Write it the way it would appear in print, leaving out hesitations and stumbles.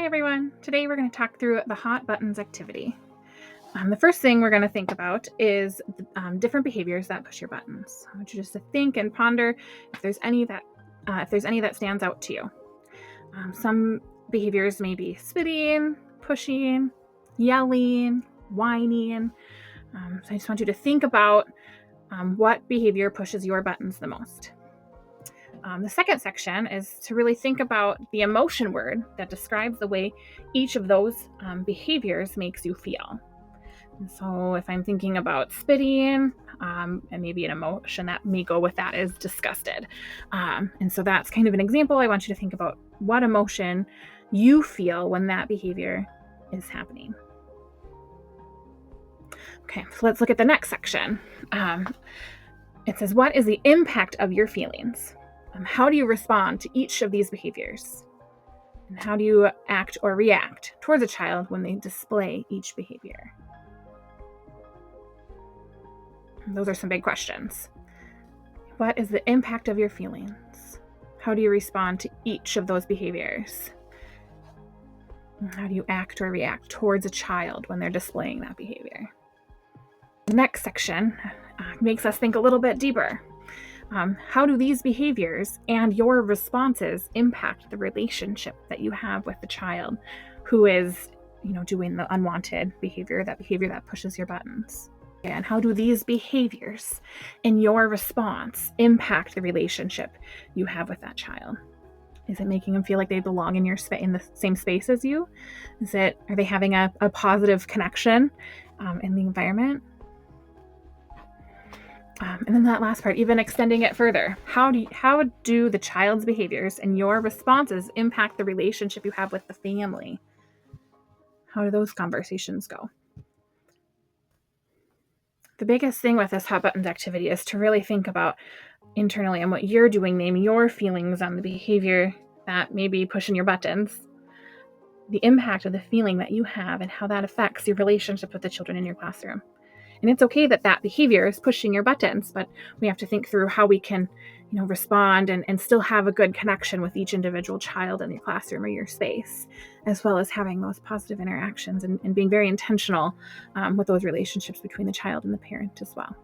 Hi everyone! Today we're going to talk through the hot buttons activity. The first thing we're going to think about is different behaviors that push your buttons. I want you just to think and ponder if there's any that stands out to you. Some behaviors may be spitting, pushing, yelling, whining. So I just want you to think about what behavior pushes your buttons the most. The second section is to really think about the emotion word that describes the way each of those behaviors makes you feel. And so if I'm thinking about spitting, and maybe an emotion that may go with that is disgusted. And so that's kind of an example. I want you to think about what emotion you feel when that behavior is happening. Okay, so let's look at the next section. It says, what is the impact of your feelings? How do you respond to each of these behaviors? And how do you act or react towards a child when they display each behavior? Those are some big questions. What is the impact of your feelings? How do you respond to each of those behaviors? And how do you act or react towards a child when they're displaying that behavior? The next section makes us think a little bit deeper. How do these behaviors and your responses impact the relationship that you have with the child who is, doing the unwanted behavior that pushes your buttons? And how do these behaviors and your response impact the relationship you have with that child? Is it making them feel like they belong in in the same space as you? Are they having a positive connection in the environment? And then that last part, even extending it further, how do the child's behaviors and your responses impact the relationship you have with the family? How do those conversations go? The biggest thing with this hot buttons activity is to really think about internally and what you're doing, name your feelings on the behavior that may be pushing your buttons, the impact of the feeling that you have and how that affects your relationship with the children in your classroom. And it's okay that behavior is pushing your buttons, but we have to think through how we can, respond and still have a good connection with each individual child in your classroom or your space, as well as having those positive interactions and being very intentional with those relationships between the child and the parent as well.